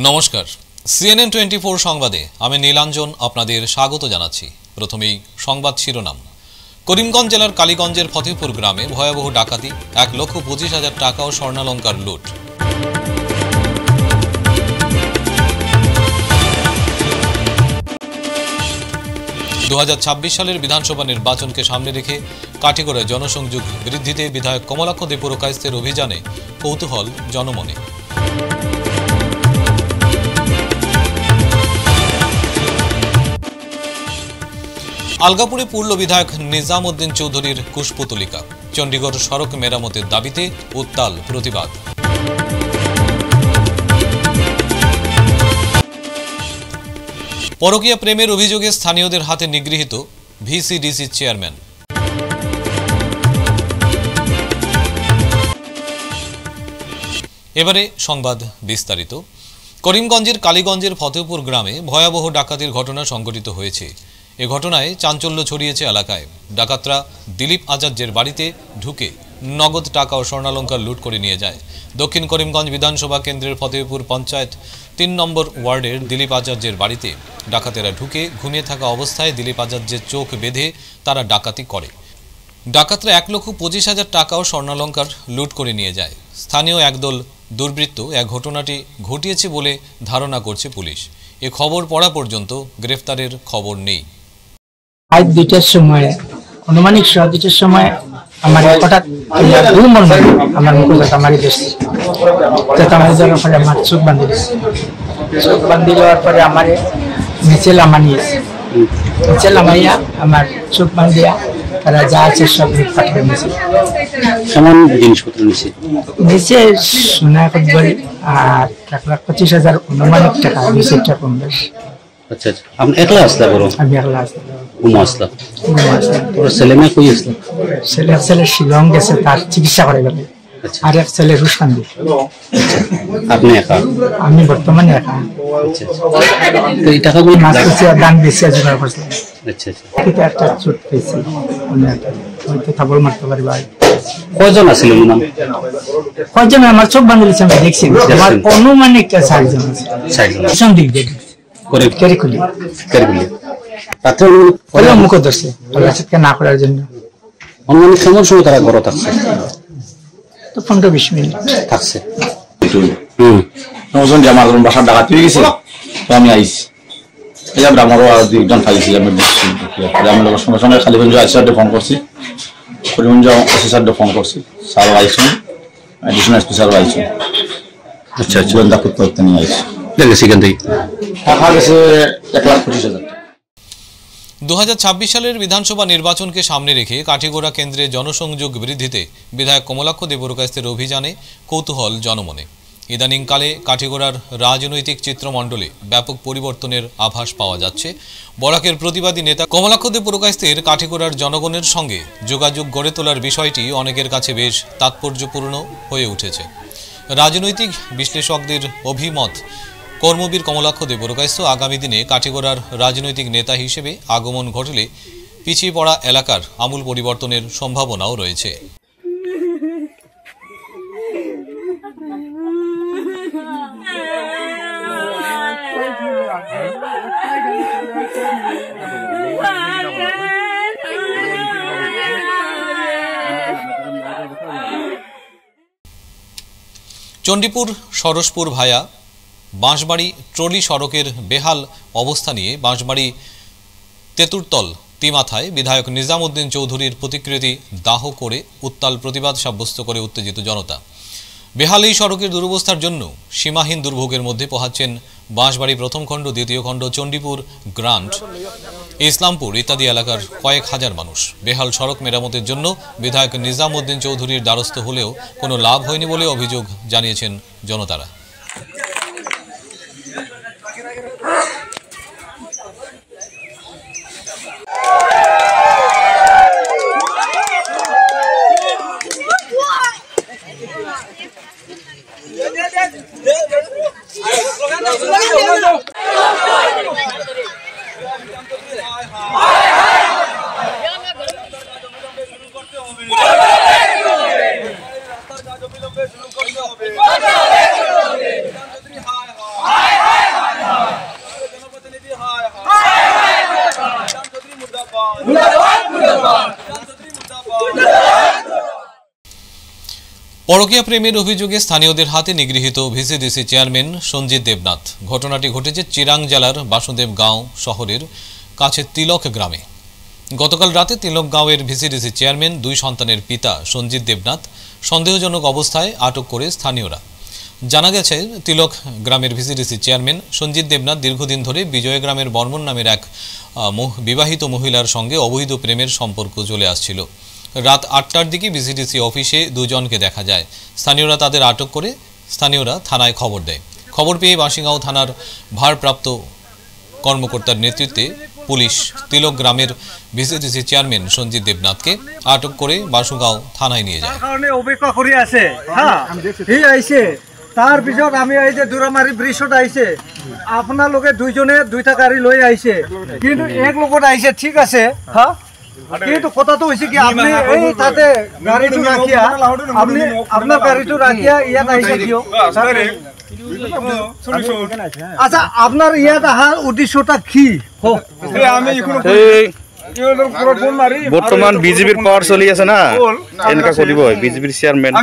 নমস্কার, CNN 24 সংবাদে আমি নীলাঞ্জন আপনাদের স্বাগত জানাচ্ছি। প্রথমেই সংবাদ শিরোনাম। করিমগঞ্জ জেলার কালীগঞ্জের ফতেপুর গ্রামে ভয়াবহ ডাকাতি, 1,25,000 টাকা ও স্বর্ণালংকার লুট। সালের বিধানসভা নির্বাচনকে সামনে রেখে কাঠিগড়ায় জনসংযোগ বৃদ্ধিতে বিধায়ক কমলাক্ষ দে পুরকায়স্থের অভিযানে কৌতূহল জনমনে। আলগাপুরে পূর্ল বিধায়ক নিজামউদ্দিন চৌধুরীর কুশপুতলিকা, চণ্ডীগড় সড়ক মেরামতের দাবিতে উত্তাল প্রতিবাদ। পরকীয়া প্রেমের অভিযোগে স্থানীয়দের হাতে নিগৃহীত ভিসিডিসি চেয়ারম্যান। এবারে সংবাদ বিস্তারিত। করিমগঞ্জের কালীগঞ্জের ফতেপুর গ্রামে ভয়াবহ ডাকাতির ঘটনা সংঘটিত হয়েছে। এ ঘটনায় চাঞ্চল্য ছড়িয়েছে এলাকায়। ডাকাতরা দিলীপ আচার্যের বাড়িতে ঢুকে নগদ টাকা ও স্বর্ণালংকার লুট করে নিয়ে যায়। দক্ষিণ করিমগঞ্জ বিধানসভা কেন্দ্রের ফতেপুর পঞ্চায়েত ৩ নম্বর ওয়ার্ডের দিলীপ আচার্যের বাড়িতে ডাকাতেরা ঢুকে ঘুমিয়ে থাকা অবস্থায় দিলীপ আচার্যের চোখ বেঁধে তারা ডাকাতি করে। ডাকাতরা 1,25,000 টাকা ও স্বর্ণালংকার লুট করে নিয়ে যায়। স্থানীয় একদল দুর্বৃত্ত এক ঘটনাটি ঘটিয়েছে বলে ধারণা করছে পুলিশ। এ খবর পড়া পর্যন্ত গ্রেফতারের খবর নেই। আজ 2টার সময়, অনুমানিক 2টার সময় আমার হঠাৎ আমার মুখে আমার দেখছি, আমার যাওয়ার পরে আমার চোখ বান্ধি দিচ্ছে। চোখ বান্ধি দেওয়ার পরে আমার নিচে লামানিয়েছে, নিচে লামাইয়া আমার চোখ বান্ধিয়া তারা যা আছে সব পাঠিয়ে নিয়েছে। কেমন জিনিসপত্র নিচে নিচে সোনা কদবই আর 1,25,000 অনুমানিক টাকা নিচে কম বেশি। আচ্ছা আচ্ছা, আপনি একলা আসলা? বড় আমি একলা আসলাম। আসলা? তোর ছেলে মেয়ে কই আসলো? ছেলে শিলং গেছে, তার চিকিৎসা করে গেলে। আর এক ছেলে রুশকান্দি। আপনি একা? আমি বর্তমানে একা। তো এই টাকাগুলো মাছ দান বেশি জোগাড় করছিলাম। আচ্ছা আচ্ছা, একটা চোট পেয়েছি, হয়তো থাবল মারতে পারি ভাই। কয়জন আসছিল? কয়জন? আমার চোখ বাংলাদেশে আমি দেখছি, আমার অনুমানিক 4জন আছে। 4জন পিছন দিক দিয়ে করে কেরিকুলি রাত্রে মুখ ধরছে না করার জন্য। অনুমানিক কেমন সময় তারা ঘর থাকছে? তো 15-20 মিনিট থাকছে। আমার বাসার ডাকাতি হয়ে গেছে, তো আমি আইসি। আমারও আর 2জন পাইছি। আমি সঙ্গে সঙ্গে কালীগঞ্জ আইসিআরডে ফোন করছি, করিমগঞ্জ অফিসারডে ফোন করছি। স্যার আইসুন, এডিশনাল এসপি স্যার আইসুন। আচ্ছা আচ্ছা, গোয়েন্দা করতে নিয়ে আইসি। সেখান থেকে টাকা গেছে 1,25,000। 2026 সালের বিধানসভা নির্বাচনকে সামনে রেখে কাঠিগড়া কেন্দ্রে জনসংযোগ বৃদ্ধিতে বিধায়ক কমলাক্ষ দে পুরকায়স্থের অভিযানে কৌতূহল জনমনে। ইদানিংকালে কাঠিগড়ার রাজনৈতিক চিত্রমণ্ডলে ব্যাপক পরিবর্তনের আভাস পাওয়া যাচ্ছে। বরাকের প্রতিবাদী নেতা কমলাক্ষ দে পুরকায়স্থের কাঠিগড়ার জনগণের সঙ্গে যোগাযোগ গড়ে তোলার বিষয়টি অনেকের কাছে বেশ তাৎপর্যপূর্ণ হয়ে উঠেছে। রাজনৈতিক বিশ্লেষকদের অভিমত, কর্মবীর কমলাক্ষ দে পুরকায়স্থ আগামী দিনে কাঠিগড়ার রাজনৈতিক নেতা হিসেবে আগমন ঘটলে পিছিয়ে পড়া এলাকার আমূল পরিবর্তনের সম্ভাবনাও রয়েছে। চণ্ডীপুর সরসপুর ভায়া বাঁশবাড়ি ট্রলি সড়কের বেহাল অবস্থা নিয়ে বাঁশবাড়ি তেতুরতল তিমাথায় বিধায়ক নিজামউদ্দিন চৌধুরীর প্রতিকৃতি দাহ করে উত্তাল প্রতিবাদ সাব্যস্ত করে উত্তেজিত জনতা। বেহাল এই সড়কের দুরবস্থার জন্য সীমাহীন দুর্ভোগের মধ্যে পোহাচ্ছেন বাঁশবাড়ি প্রথম খণ্ড, দ্বিতীয় খণ্ড, চণ্ডীপুর, গ্রান্ট, ইসলামপুর ইত্যাদি এলাকার কয়েক হাজার মানুষ। বেহাল সড়ক মেরামতের জন্য বিধায়ক নিজামউদ্দিন চৌধুরীর দ্বারস্থ হলেও কোনো লাভ হয়নি বলে অভিযোগ জানিয়েছেন জনতারা। অবিলম্বে শুরু করতে হবে। পরকীয়া প্রেমের অভিযোগে স্থানীয়দের হাতে নিগৃহীত ভিসিডিসি চেয়ারম্যান সঞ্জিত দেবনাথ। ঘটনাটি ঘটেছে চিরাং জেলার বাসুদেব গাঁও শহরের কাছে তিলক গ্রামে। গতকাল রাতে তিলক গাঁওয়ের ভিসিডিসি চেয়ারম্যান 2 সন্তানের পিতা সঞ্জিত দেবনাথ সন্দেহজনক অবস্থায় আটক করে স্থানীয়রা। জানা গেছে, তিলক গ্রামের ভিসিডিসি চেয়ারম্যান সঞ্জিত দেবনাথ দীর্ঘদিন ধরে বিজয় গ্রামের বর্মন নামের এক বিবাহিত মহিলার সঙ্গে অবৈধ প্রেমের সম্পর্ক চলে আসছিল। রাত 8টার দিকে ভিসিডিসি অফিসে 2 জনকে দেখা যায়। স্থানীয়রা তাদের আটক করে স্থানীয়রা থানায় খবর দেয়। খবর পেয়ে বাসিগাঁও থানার ভারপ্রাপ্ত কর্মকর্তার নেতৃত্বে পুলিশ তিলক গ্রামের ভিসিডিসি চেয়ারম্যান সঞ্জিত দেবনাথকে আটক করে বাসুগাঁও থানায় নিয়ে যায়। কারণে অপেক্ষা করে আছে, হ্যাঁ এই আইছে। তার পিছত আমি এই যে দুরামারি ব্রিজত আইছে, আপনার লোকে 2 জনে 2টা গাড়ি লই আইছে, কিন্তু এক লোকত আইছে, ঠিক আছে, হ্যাঁ। কিন্তু কথাটো হৈছে কি, আপনি এই তাতে গাড়িটো রাখিয়া আপনি আপনার গাড়িটো রাখিয়া ইয়াত আইছে কিয়? আচ্ছা, আপনার ইয়াত আহার উদ্দেশ্যটা কি? বর্তমান বিজেপির পাওয়ার চলি আছে না, এনেকা কৰিব বিজেপিৰ চেয়াৰমেন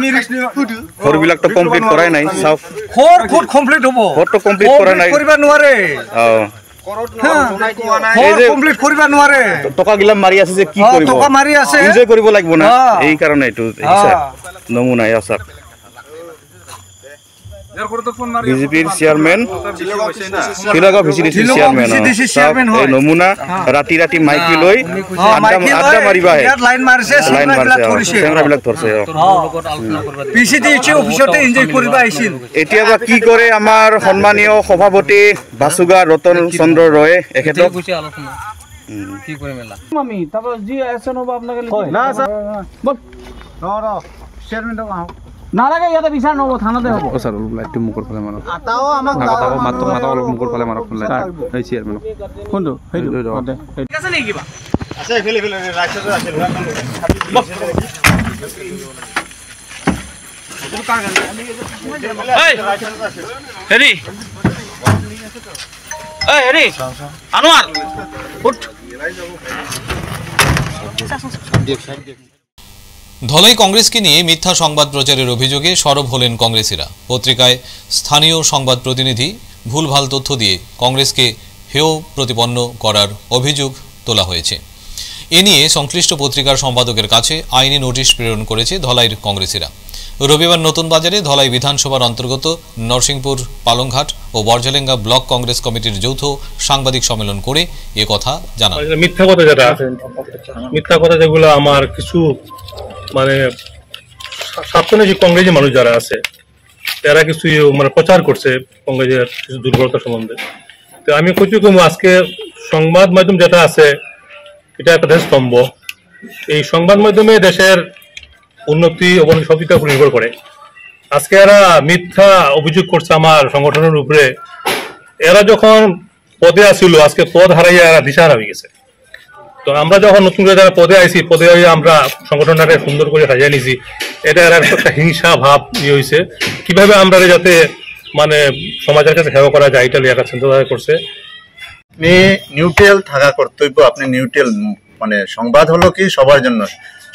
ঘৰবিলাক তো কমপ্লিট কৰাই নাই। চাওক ঘৰ কমপ্লিট হ'ব, ঘৰটো কমপ্লিট কৰা নাই, কৰিব নোৱাৰে, কমপ্লিট কৰিব নোৱাৰে। টকা গিলা মাৰি আছে যে কি কৰিব, টকা মাৰি আছে, এনজয় কৰিব লাগিব না, এই কাৰণে এইটো নমুনা আছে। বিজেপির চেয়ারম্যান তিলগাঁও ভিসিডিসি চেয়ারম্যান এই নমুনা রাতি রাতি মাইকি লৈ আড্ডা মারিবা লাইন মারছে, চেংৰাবিলাক ধৰছে। ভিসিডিসি অফিসতে এনজয় কৰিবা আহিছিল। এতিয়া বা কি কৰে আমাৰ সন্মানীয় সভাপতি বাসুগা ৰতন চন্দ্ৰ ৰয়ে এখেতক কি করে মেলা আমি তারপর জি অ্যাকশন হবে আপনাকে না স্যার বল চেয়ারম্যান তো না লাগে ইয়াতে বিচার নব থানাতে হবে। ও স্যার লাইটটো মুখৰ ফালে মাৰক, তাও আমাক মাতো অলপ মুখৰ ফালে মাৰক এই চেয়ারম্যান কোনটো সেইটো ঠিক আছে নেকি? কিবা আছে ফেলে ৰাইটটো আছে হেৰি হেৰি আনোয়ার উঠ। ধলাই কংগ্রেসকে নিয়ে মিথ্যা সংবাদ প্রচারের অভিযোগে সরব হলেন কংগ্রেসীরা। পত্রিকায় স্থানীয় সংবাদ প্রতিনিধি ভুলভাল তথ্য দিয়ে কংগ্রেসকে হেয় প্রতিপন্ন করার অভিযোগ তোলা হয়েছে। এ নিয়ে সংশ্লিষ্ট পত্রিকার সম্পাদকের কাছে আইনি নোটিশ প্রেরণ করেছে ধলাইয়ের কংগ্রেসীরা। রবিবার নতুন বাজারে ধলাই বিধানসভার অন্তর্গত নরসিংপুর, পালংঘাট ও বর্জালেঙ্গা ব্লক কংগ্রেস কমিটির যৌথ সাংবাদিক সম্মেলন করে এ কথা জানান। মিথ্যা কথা যেটা আছে, মিথ্যা কথা যেগুলো আমার কিছু মানে সাবধানে যে কংগ্রেসী মানুষ যারা আছে এরা কিছু মানে প্রচার করছে কংগ্রেসের কিছু দুর্বলতা সম্বন্ধে। তো আমি কিছু আজকে সংবাদ মাধ্যম যেটা আছে এটা একটা দেশ স্তম্ভ। এই সংবাদ মাধ্যমে দেশের উন্নতি অবনতি সবকিছুর উপর নির্ভর করে। আজকে এরা মিথ্যা অভিযোগ করছে আমার সংগঠনের উপরে। এরা যখন পদে আসছিল, আজকে পদ হারাইয়া এরা দিশাহারা হয়ে গেছে। তো আমরা যখন নতুন করে যারা পদে আইছি, পদে হয়ে আমরা সংগঠনটাকে সুন্দর করে সাজিয়ে নিছি, এটা এরা একটা হিংসা ভাব ইয়ে হয়েছে। কিভাবে আমরা যাতে মানে সমাজের কাছে সেবা করা যায় এটা একটা চিন্তাধারা করছে। আপনি নিউট্রাল থাকা কর্তব্য, আপনি নিউট্রাল মানে সংবাদ হলো কি সবার জন্য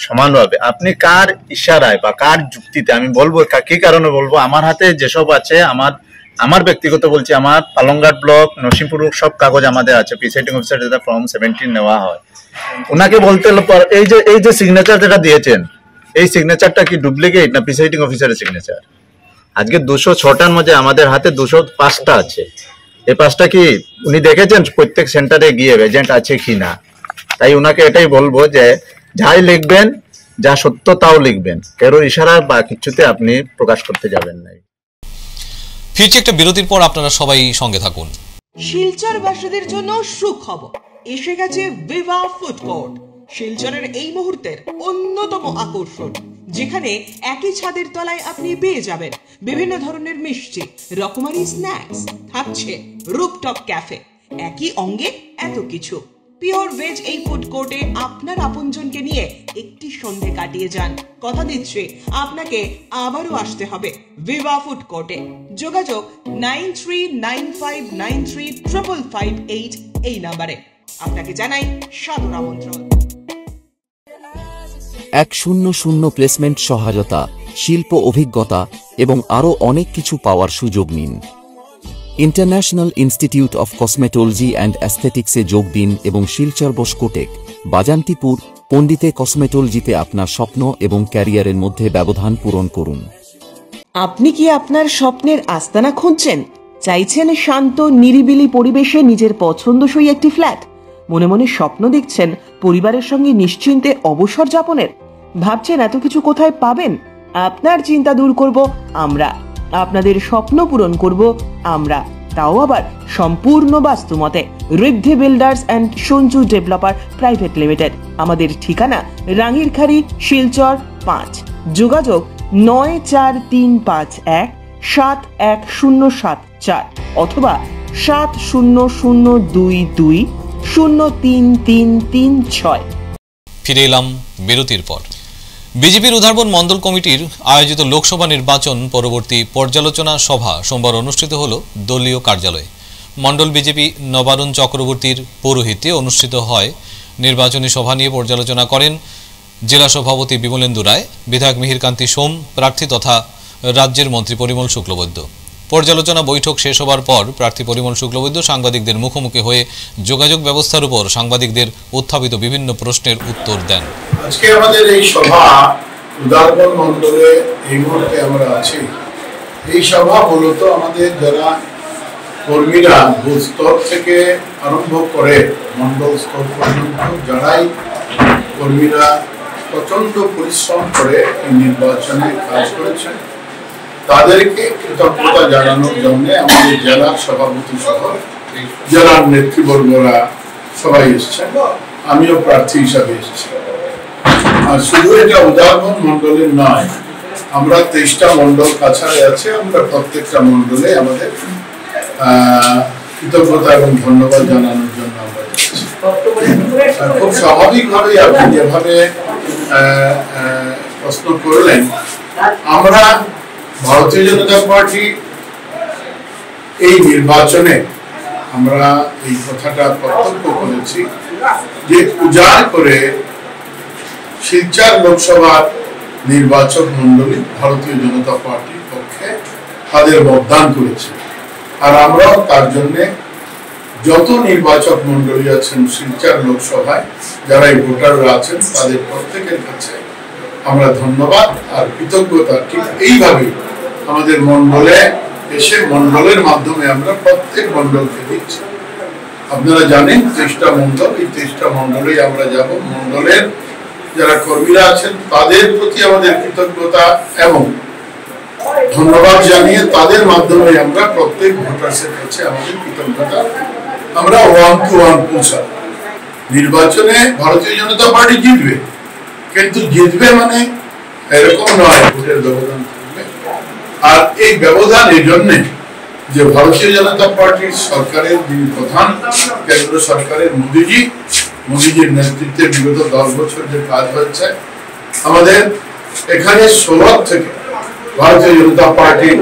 সমানভাবে। আপনি কার ইশারায় বা কার যুক্তিতে আমি বলবো, কি কারণে বলবো, আমার হাতে যেসব আছে, আমার ব্যক্তিগত বলছি, আমার পালংঘাট ব্লক, নরসিংপুর সব কাগজ আমাদের আছে, প্রিসাইডিং অফিসার যেটা ফর্ম 17 নেওয়া হয়, ওনাকে বলতে এই যে সিগনেচার যেটা দিয়েছেন, এই সিগনেচারটা কি ডুপ্লিকেট না প্রিসাইডিং অফিসারের সিগনেচার? আজকে 206টার মধ্যে আমাদের হাতে 205টা আছে। এই 5টা কি উনি দেখেছেন প্রত্যেক সেন্টারে গিয়ে এজেন্ট আছে কি না? তাই উনাকে এটাই বলবো যে যাই লিখবেন, যা সত্য তাও লিখবেন, কারোর ইশারা বা কিছুতে আপনি প্রকাশ করতে যাবেন না। ফিরছি একটা বিরতির পর, আপনারা সবাই সঙ্গে থাকুন। শিলচরবাসীদের জন্য সুখবর, এসে গেছে ভিভা ফুড কোর্ট। শিলচরের এই মুহূর্তের অন্যতম আকর্ষণ, যেখানে একই ছাদের তলায় আপনি পেয়ে যাবেন বিভিন্ন ধরনের মিষ্টি, রকমারি স্ন্যাক্স, থাকছে রুফটপ ক্যাফে, একই অঙ্গে এত কিছু। পিওর ভেজ এই ফুড কোর্টে আপনার আপনজনকে নিয়ে একটি সন্ধে কাটিয়ে যান। কথা দিচ্ছি আপনাকে আবারও আসতে হবে ভিভা ফুড কোর্টে। যোগাযোগ 9395935558 এই নাম্বারে। আপনাকে জানাই সাদর আমন্ত্রণ। 100 প্লেসমেন্ট সহায়তা, শিল্প অভিজ্ঞতা এবং আরও অনেক কিছু পাওয়ার সুযোগ নিন। International institute of cosmetology and অ্যাস্থেটিক্সে যোগ দিন এবং শিলচর বসকোটেক, বাজান্তিপুর, পণ্ডিতে কসমেটোলজিতে আপনার স্বপ্ন এবং ক্যারিয়ারের মধ্যে ব্যবধান পূরণ করুন। আপনি কি আপনার স্বপ্নের আস্তানা খুঁজছেন? চাইছেন শান্ত নিরিবিলি পরিবেশে নিজের পছন্দসই একটি ফ্ল্যাট? মনে মনে স্বপ্ন দেখছেন পরিবারের সঙ্গে নিশ্চিন্তে অবসর যাপনের? ভাবছেন এত কিছু কোথায় পাবেন? আপনার চিন্তা দূর করব আমরা, আপনাদের স্বপ্ন পূরণ করব আমরা, তাও আবার সম্পূর্ণ বাস্তুমতে। Riddhi builders and Sanju developer private limited. আমাদের ঠিকানা রাঙ্গিরখাড়ি, শিলচর 5। যোগাযোগ 9435171074 অথবা 7002203336। ফিরে এলাম বিরতির পর। বিজেপির উদারবন মণ্ডল কমিটির আয়োজিত লোকসভা নির্বাচন পরবর্তী পর্যালোচনা সভা সোমবার অনুষ্ঠিত হল দলীয় কার্যালয়ে। মণ্ডল বিজেপি নবারুণ চক্রবর্তীর পৌরোহিত্যে অনুষ্ঠিত হয় নির্বাচনী সভা নিয়ে পর্যালোচনা করেন জেলা সভাপতি বিমলেন্দু রায়, বিধায়ক মিহিরকান্তি সোম, প্রার্থী তথা রাজ্যের মন্ত্রী পরিমল শুক্লবৈদ্য। পর্যালোচনা বৈঠক শেষ হবার পর প্রার্থী পরিমল শুক্লবৈদ্য সাংবাদিকদের মুখোমুখি হয়ে যোগাযোগ ব্যবস্থার উপর সাংবাদিকদের উত্থাপিত বিভিন্ন প্রশ্নের উত্তর দেন। আজকে আমাদের এই সভা উদারবন মণ্ডলে এই মুহূর্তে আমরা আছি। এই সভা মূলত আমাদের যারা কর্মীরা বুথ স্তর থেকে আরম্ভ করে মণ্ডল স্তর পর্যন্ত যারাই কর্মীরা প্রচন্ড পরিশ্রম করে এই নির্বাচনে কাজ করেছেন তাদেরকে কৃতজ্ঞতা জানানোর জন্য আমাদের জেলার সভাপতি সহ জেলার নেতৃবর্গরা সবাই এসেছেন, আমিও প্রার্থী হিসাবে এসেছি। আর শুধু এটা উদারবন মণ্ডলের নয়, আমরা 23টা মণ্ডল কাছাড়ে আছে, আমরা প্রত্যেকটা মণ্ডলে আমাদের কৃতজ্ঞতা এবং ধন্যবাদ জানানোর জন্য আমরা এসেছি। খুব স্বাভাবিকভাবে আপনি যেভাবে প্রশ্ন করলেন, আমরা ভারতীয় জনতা পার্টি এই নির্বাচনে আমরা এই কথাটা প্রত্যক্ষ করেছি যে উজাড় করে শিলচর লোকসভার নির্বাচক মণ্ডলী ভারতীয় জনতা পার্টির পক্ষে তাদের মতদান করেছে। আর আমরাও তার জন্যে যত নির্বাচক মণ্ডলী আছেন শিলচর লোকসভায় যারা এই ভোটাররা আছেন তাদের প্রত্যেকের কাছে আমরা ধন্যবাদ আর কৃতজ্ঞতা ঠিক এইভাবে আমাদের মণ্ডলে এসে মণ্ডলের মাধ্যমে আমরা প্রত্যেক মণ্ডলকে দিচ্ছি। আপনারা জানেন 23টা মণ্ডল, এই 23টা মণ্ডলেই আমরা যাব। মণ্ডলের যারা কর্মীরা আছেন তাদের প্রতি আমাদের কৃতজ্ঞতা এবং ধন্যবাদ জানিয়ে তাদের মাধ্যমে আমরা প্রত্যেক ভোটার্সের কাছে আমাদের কৃতজ্ঞতা আমরা 1 to 1 পৌঁছাব। নির্বাচনে ভারতীয় জনতা পার্টি জিতবে, কিন্তু জিতবে মানে এরকম নয় ভোটের ব্যবধান থাকবে। আর এই ব্যবধান এই জন্যে যে ভারতীয় জনতা পার্টির সরকারের যিনি প্রধান কেন্দ্র সরকারের মোদীজির নেতৃত্বে বিগত 10 বছর যে কাজ হচ্ছে, আমাদের এখানে 16 থেকে ভারতীয় জনতা পার্টির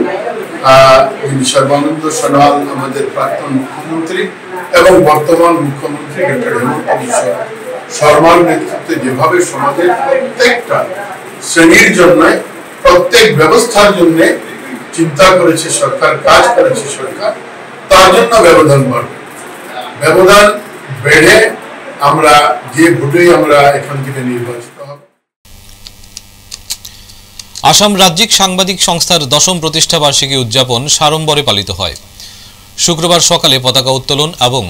যিনি সর্বানন্দ সোনোয়াল আমাদের প্রাক্তন মুখ্যমন্ত্রী এবং বর্তমান মুখ্যমন্ত্রী ডক্টর হেমন্ত বিশ্ব শর্মার নেতৃত্বে যেভাবে সমাজের প্রত্যেকটা শ্রেণীর জন্য প্রত্যেক ব্যবস্থার জন্য চিন্তা করেছে সরকার, কাজ করেছে সরকার, তার জন্য ব্যবধান বাড়বে। ব্যবধান বেড়ে আমরা যে ভোটেই আমরা এখান থেকে নির্বাচিত হব। আসাম রাজ্যিক সাংবাদিক সংস্থার 10ম প্রতিষ্ঠা বার্ষিকী উদযাপন সাড়ম্বরে পালিত হয়। শুক্রবার সকালে পতাকা উত্তোলন এবং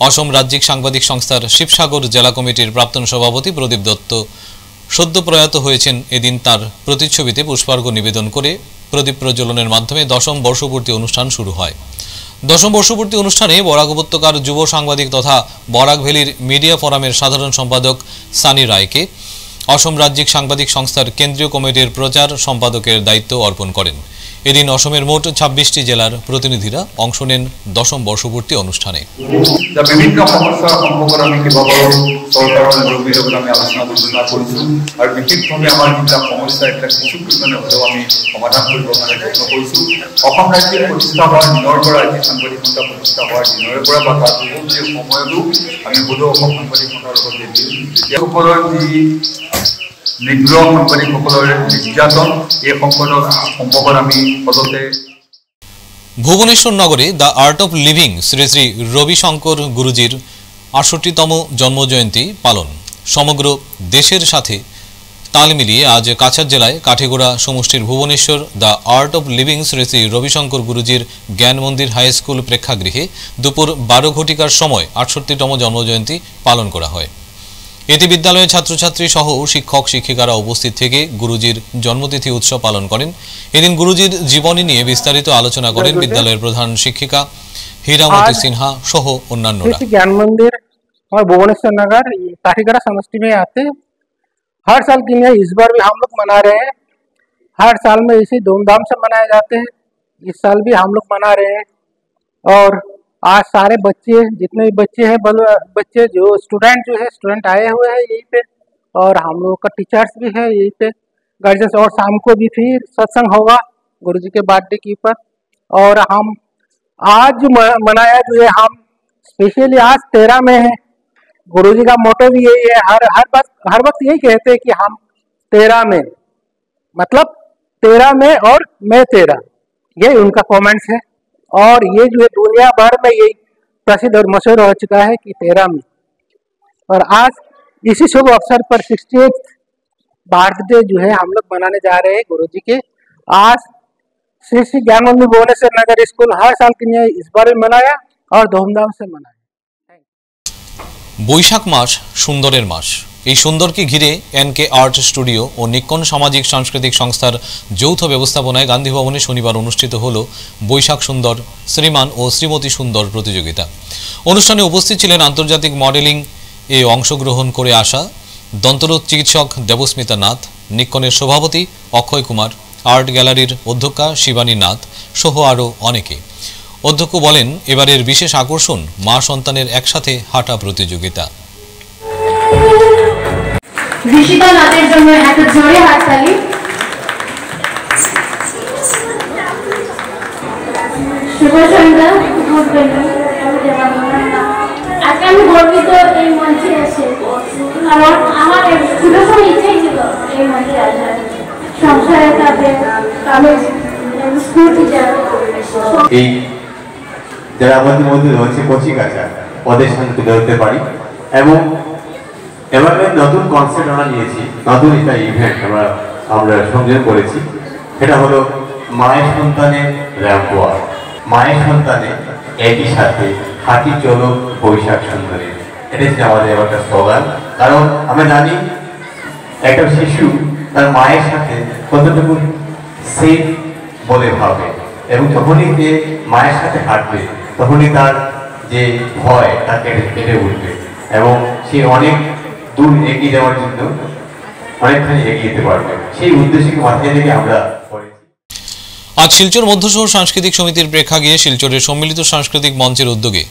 অসম রাজ্যিক সাংবাদিক সংস্থার শিবসাগর জেলা কমিটির প্রাক্তন সভাপতি প্রদীপ দত্ত সদ্য প্রয়াত হয়েছেন। এদিন তার প্রতিচ্ছবিতে পুষ্পার্ঘ্য নিবেদন করে প্রদীপ প্রজ্বলনের মাধ্যমে 10ম বর্ষপূর্তি অনুষ্ঠান শুরু হয়। 10ম বর্ষপূর্তি অনুষ্ঠানে বরাক উপত্যকার যুব সাংবাদিক তথা বরাক ভ্যালির মিডিয়া ফোরামের সাধারণ সম্পাদক সানি রায়কে অসম রাজ্যিক সাংবাদিক সংস্থার কেন্দ্রীয় কমিটির প্রচার সম্পাদকের দায়িত্ব অর্পণ করেন। এদিন অসমের মোট 26টি জেলার প্রতিনিধিরা অংশ নেন 10ম বর্ষপূর্তি অনুষ্ঠানে। বিভিন্ন সমস্যা সম্পর্কে আমি কেইবাবাৰো চৰকাৰৰ লগত আমি আলোচনা বিলোচনা কৰিছো আৰু বিশেষভাৱে আমাৰ যিবিলাক সমস্যা এটা কিছু পৰিমাণে হ'লেও আমি সমাধান কৰিবৰ কাৰণে যত্ন কৰিছো। অসম ৰাজ্যিক প্ৰতিষ্ঠা হোৱাৰ দিনৰ পৰা আজি সাংবাদিক সন্থা প্ৰতিষ্ঠা হোৱাৰ দিনৰে পৰা বা তাৰ পূৰ্বৱৰ্তী সময়তো আমি বোলো অসম সাংবাদিক সন্থাৰ লগত যেতিয়া ওপৰৰ যি নিগ্ৰহ সাংবাদিকসকলৰ নিৰ্যাতন এই সম্পৰ্কত আমি সদতে ভুবনেশ্বর নগরে the art of living Shri Shri Ravishankar গুরুজির ৬৮তম জন্মজয়ন্তী পালন। সমগ্র দেশের সাথে তাল মিলিয়ে আজ কাছাড় জেলায় কাঠিগোড়া সমষ্টির Bhubaneswar the art of living Shri Shri Ravishankar গুরুজির জ্ঞান মন্দির হাই স্কুল প্রেক্ষাগৃহে দুপুর ১২ ঘটিকার সময় ৬৮তম জন্মজয়ন্তী পালন করা হয়। এতে বিদ্যালয়ের ছাত্রছাত্রী সহ শিক্ষক শিক্ষিকারা উপস্থিত থেকে গুরুজির জন্মতিথি উৎসব পালন করেন। এদিন গুরুজির জীবনী নিয়ে বিস্তারিত আলোচনা করেন বিদ্যালয়ের প্রধান শিক্ষিকা हीरामती सिन्हा सह अन्यान्यरा। ज्ञान मंदिर और भुवनेश्वर नगर काठीगड़ा समष्टि में आते हैं। हर साल की नहीं, इस बार भी हम लोग मना रहे हैं। हर साल में इसी धूमधाम से मनाए जाते हैं। इस साल भी हम लोग मना रहे हैं और आज सारे बच्चे जितने भी बच्चे हैं बच्चे जो स्टूडेंट आए हुए हैं यहीं पे और हम लोग का टीचर्स भी है यहीं पे गार्जियंस। और शाम को भी फिर सत्संग होगा गुरुजी के बर्थडे के ऊपर। और हम आज जो मनाया जो है हम स्पेशली आज 13 में है। गुरुजी का मोटो भी यही है, हर वक्त यही कहते हैं कि हम 13 में मतलब 13 में और मैं 13, ये उनका कमेंट्स है। और ये जो है दुनिया भर में यही प्रसिद्ध और मशहूर हो चुका है कि 13 में। और आज इसी शुभ अवसर पर 68th बर्थडे जो है हम लोग मनाने जा रहे हैं गुरुजी के। आज श्री श्री ज्ञान मंदिर भुवनेश्वर नगर स्कूल हर साल की नहीं इस बार भी मनाया और धूमधाम से मनाया। বৈশাখ মাস সুন্দরের মাস। এই সুন্দরকে ঘিরে এনকে আর্ট স্টুডিও ও নিক্কন সামাজিক সাংস্কৃতিক সংস্থার যৌথ ব্যবস্থাপনায় গান্ধী ভবনে শনিবার অনুষ্ঠিত হল বৈশাখ সুন্দর শ্রীমান ও শ্রীমতী সুন্দর প্রতিযোগিতা। অনুষ্ঠানে উপস্থিত ছিলেন আন্তর্জাতিক মডেলিং এ অংশগ্রহণ করে আসা দন্তরোগ চিকিৎসক দেবস্মিতা নাথ, নিক্কনের সভাপতি অক্ষয় কুমার, আর্ট গ্যালারির অধ্যক্ষা শিবানী নাথ সহ আরও অনেকে। অধ্যক্ষ বলেন, এবারের বিশেষ আকর্ষণ মা সন্তানের একসাথে হাঁটা প্রতিযোগিতা। ঋষিতা নাথের জন্য একটা জোরে হাততালি। শুভ সন্ধ্যা। আজকে আমি গর্বিত এই মঞ্চে এসে, কারণ আমার ছোট সময় ইচ্ছাই ছিল এই মঞ্চে আসার। সংসারের কাজে কলেজ স্কুল টিচার এই যারা আমাদের মধ্যে রয়েছে কচি কাঁচা ওদের সঙ্গে তুলে ধরতে পারি। এবং এভাবে নতুন কনসেপ্ট আমরা নিয়েছি, নতুন একটা ইভেন্ট আমরা সংযোজন করেছি। সেটা হলো মায়ের সন্তানের র্যাম্প ওয়াক। মায়ের সন্তানে একই সাথে হাঁটি চলো বৈশাখ সুন্দরে, এটা হচ্ছে আমাদের একটা স্লোগান। কারণ আমরা জানি একটা শিশু তার মায়ের সাথে কতটুকু সেফ বলে ভাবে, এবং যখনই সে মায়ের সাথে হাঁটবে তখনই তার যে ভয় তা কেটে উঠবে এবং সে অনেক দূর এগিয়ে যাওয়ার জন্য অনেকখানি এগিয়ে যেতে পারবে। সেই উদ্দেশ্যকে মাথায় রেখে আমরা আজ শিলচর মধ্য শহর সাংস্কৃতিক সমিতির প্রেক্ষাগৃহে শিলচরের সম্মিলিত সাংস্কৃতিক মঞ্চের উদ্যোগে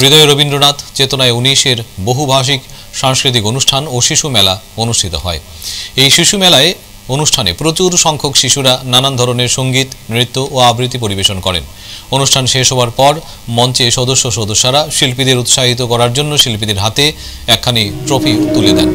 হৃদয় রবীন্দ্রনাথ চেতনায় 19-এর বহুভাষিক সাংস্কৃতিক অনুষ্ঠান ও শিশু মেলা অনুষ্ঠিত হয়। এই শিশু মেলায় অনুষ্ঠানে প্রচুর সংখ্যক শিশুরা নানান ধরনের সঙ্গীত, নৃত্য ও আবৃত্তি পরিবেশন করেন। অনুষ্ঠান শেষ হওয়ার পর মঞ্চে সদস্যরা শিল্পীদের উৎসাহিত করার জন্য শিল্পীদের হাতে একখানি ট্রফি তুলে দেন।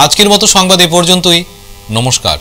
আজকের মতো সংবাদ এ পর্যন্তই। নমস্কার।